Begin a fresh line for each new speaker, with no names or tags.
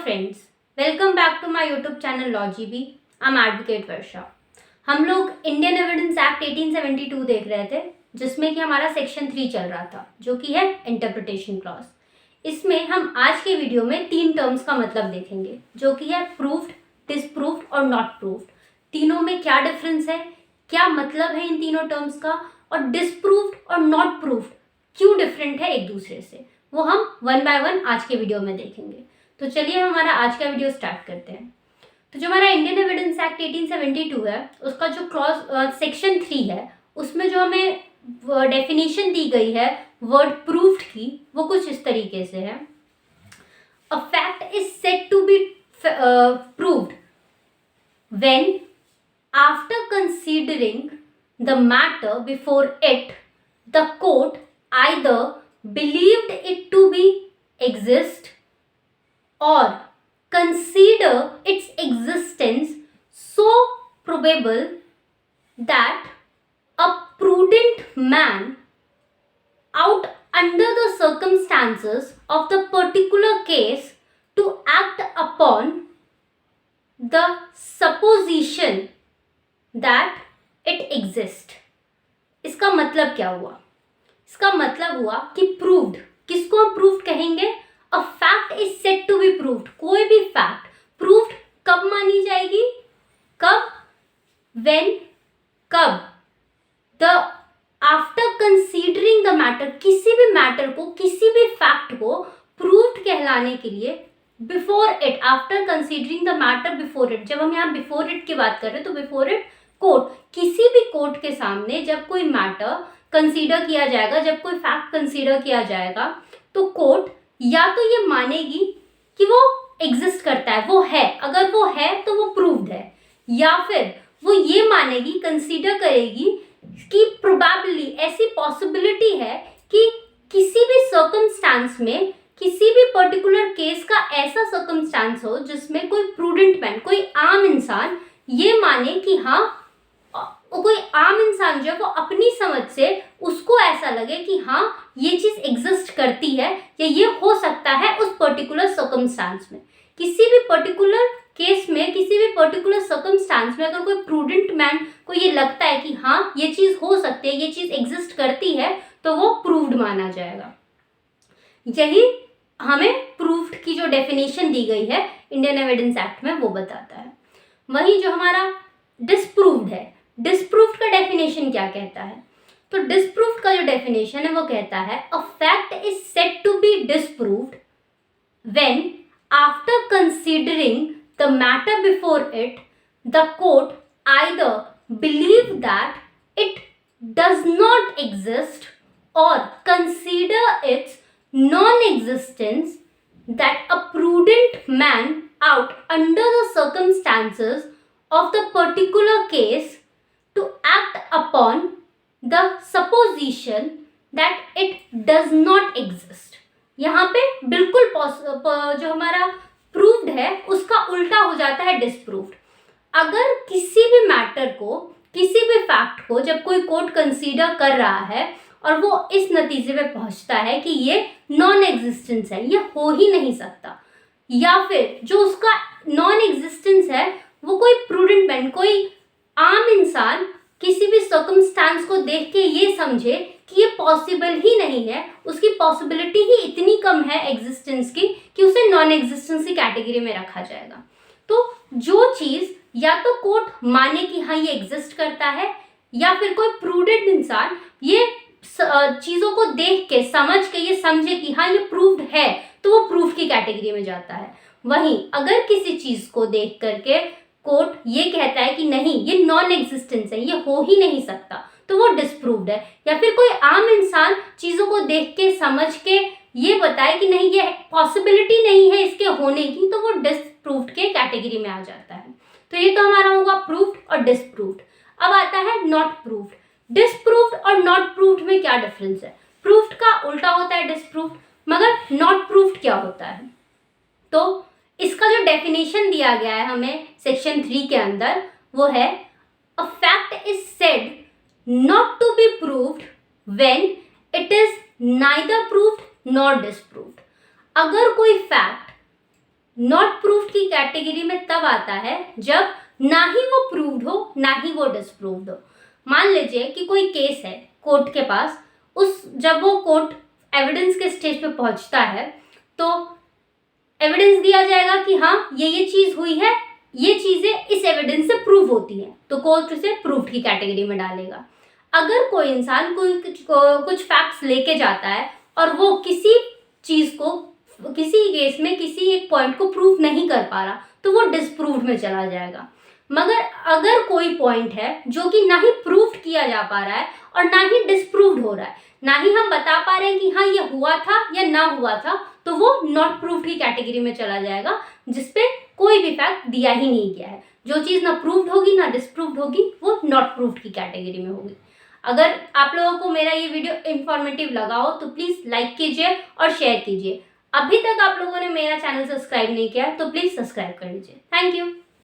Friends, welcome back to my YouTube channel लॉजीबी। I am advocate Varsha. हम लोग Indian evidence act 1872 देख रहे थे, जिसमें कि हमारा सेक्शन 3 चल रहा था, जो कि है इंटरप्रिटेशन क्लॉज। इसमें हम आज के वीडियो में 3 टर्म्स का मतलब देखेंगे, जो कि है प्रूफ्ड, डिसप्रूव्ड और नॉट प्रूव्ड। तीनों में क्या डिफरेंस है, क्या मतलब है इन तीनों टर्म्स का, और डिसप्रूव्ड और नॉट प्रूव्ड क्यों डिफरेंट है एक दूसरे से, वो हम वन बाय वन आज के वीडियो में देखेंगे। तो चलिए हम हमारा आज का वीडियो स्टार्ट करते हैं। तो जो हमारा इंडियन एविडेंस एक्ट 1872 है, उसका जो क्लॉज सेक्शन 3 है, उसमें जो हमें डेफिनेशन दी गई है वर्ड प्रूफ्ड की, वो कुछ इस तरीके से है। A fact is said to be proved when after considering the matter before it the court either believed it to be exist or consider its existence so probable that a prudent man out under the circumstances of the particular case to act upon the supposition that it exists। इसका मतलब क्या हुआ? इसका मतलब हुआ कि proved, किसको हम प्रूव्ड कहेंगे? A fact is said to be proved. कोई भी फैक्ट प्रूव्ड कब मानी जाएगी? कब? व्हेन, कब? The after considering the matter, किसी भी मैटर को, किसी भी फैक्ट को प्रूव्ड कहलाने के लिए before it, after considering the matter before it. जब हम यहाँ बिफोर इट की बात कर रहे हैं तो बिफोर इट कोर्ट, किसी भी कोर्ट के सामने जब कोई मैटर कंसीडर किया जाएगा, जब कोई फैक्ट कंसीडर किया जाएगा, तो कोर्ट या तो ये मानेगी कि वो एग्जिस्ट करता है, वो है, अगर वो है तो वो प्रूव्ड है, या फिर वो ये मानेगी, कंसीडर करेगी कि प्रोबेबली ऐसी पॉसिबिलिटी है कि किसी भी सर्कमस्टांस में, किसी भी पर्टिकुलर केस का ऐसा सर्कमस्टांस हो जिसमें कोई प्रूडेंट मैन, कोई आम इंसान ये माने कि हाँ, कोई आम इंसान जो है वो अपनी समझ से उसको ऐसा लगे कि हाँ ये चीज एग्जिस्ट करती है या ये हो सकता है उस पर्टिकुलर सर्कमस्टांस में। किसी भी पर्टिकुलर केस में, किसी भी पर्टिकुलर सर्कमस्टांस में अगर कोई प्रूडेंट मैन को ये लगता है कि हाँ ये चीज हो सकती है, ये चीज एग्जिस्ट करती है, तो वो प्रूव्ड माना जाएगा। यही हमें प्रूव्ड की जो डेफिनेशन दी गई है इंडियन एविडेंस एक्ट में, वो बताता है। वहीं जो हमारा डिसप्रूव्ड है, डिसप्रूव्ड का डेफिनेशन क्या कहता है? तो डिसप्रूव्ड का जो डेफिनेशन है वो कहता है a fact is said to be disproved when after considering the matter before it the court either believe that it does not exist or consider its non existence that a prudent man ought under the circumstances of the particular case to act upon the supposition that it does not exist। यहाँ पे बिल्कुल जो हमारा proved है उसका उल्टा हो जाता है डिसप्रूव्ड। अगर किसी भी मैटर को, किसी भी फैक्ट को जब कोई कोर्ट कंसीडर कर रहा है और वो इस नतीजे पे पहुंचता है कि ये नॉन एग्जिस्टेंस है, ये हो ही नहीं सकता, या फिर जो उसका नॉन एग्जिस्टेंस है वो कोई प्रूडेंट मैन, कोई आम इंसान किसी भी सर्कमस्टांस को देख के ये समझे कि ये पॉसिबल ही नहीं है, उसकी पॉसिबिलिटी ही इतनी कम है एग्जिस्टेंस की कि उसे नॉन एग्जिस्टेंस की कैटेगरी में रखा जाएगा। तो जो चीज़ या तो कोर्ट माने कि हाँ ये एग्जिस्ट करता है, या फिर कोई प्रूडेंट इंसान ये चीज़ों को देख के, समझ के ये समझे कि हाँ ये प्रूव्ड है, तो वो प्रूफ की कैटेगरी में जाता है। वहीं अगर किसी चीज़ को देख करके कोर्ट ये कहता है कि नहीं ये नॉन एग्जिस्टेंस है, ये हो ही नहीं सकता, तो वो डिसप्रूव्ड है। या फिर कोई आम इंसान चीज़ों को देख के, समझ के ये बताए कि नहीं ये पॉसिबिलिटी नहीं है इसके होने की, तो वो डिसप्रूव्ड के कैटेगरी में आ जाता है। तो ये तो हमारा होगा प्रूव्ड और डिसप्रूव्ड। अब आता है नॉट प्रूव्ड। डिसप्रूव्ड और नॉट प्रूव्ड में क्या डिफरेंस है? प्रूव्ड का उल्टा होता है डिसप्रूव्ड, मगर नॉट प्रूव्ड क्या होता है? तो इसका जो डेफिनेशन दिया गया है हमें सेक्शन 3 के अंदर, वो है a fact is said not to be proved when it is neither proved nor disproved. अगर कोई फैक्ट नॉट प्रूव्ड की कैटेगरी में तब आता है जब ना ही वो प्रूव्ड हो ना ही वो डिसप्रूव्ड हो। मान लीजिए कि कोई केस है कोर्ट के पास, जब वो कोर्ट एविडेंस के स्टेज पे पहुंचता है तो एविडेंस दिया जाएगा कि हाँ ये चीज हुई है, ये चीजें इस एविडेंस से प्रूव होती हैं, तो कोर्ट उसे प्रूव्ड की कैटेगरी में डालेगा। अगर कोई इंसान कुछ फैक्ट्स लेके जाता है और वो किसी चीज को, किसी केस में किसी एक पॉइंट को प्रूव नहीं कर पा रहा, तो वो डिसप्रूव्ड में चला जाएगा। मगर अगर कोई पॉइंट है जो कि ना ही प्रूव किया जा पा रहा है और ना ही डिसप्रूव्ड हो रहा है, ना ही हम बता पा रहे हैं कि हाँ ये हुआ था या ना हुआ था, तो वो नॉट प्रूव्ड की कैटेगरी में चला जाएगा, जिसपे कोई भी फैक्ट दिया ही नहीं गया है। जो चीज़ ना प्रूव्ड होगी ना डिसप्रूव्ड होगी वो नॉट प्रूव्ड की कैटेगरी में होगी। अगर आप लोगों को मेरा ये वीडियो इंफॉर्मेटिव लगा हो तो प्लीज़ लाइक कीजिए और शेयर कीजिए। अभी तक आप लोगों ने मेरा चैनल सब्सक्राइब नहीं किया है तो प्लीज़ सब्सक्राइब कर लीजिए। Thank you.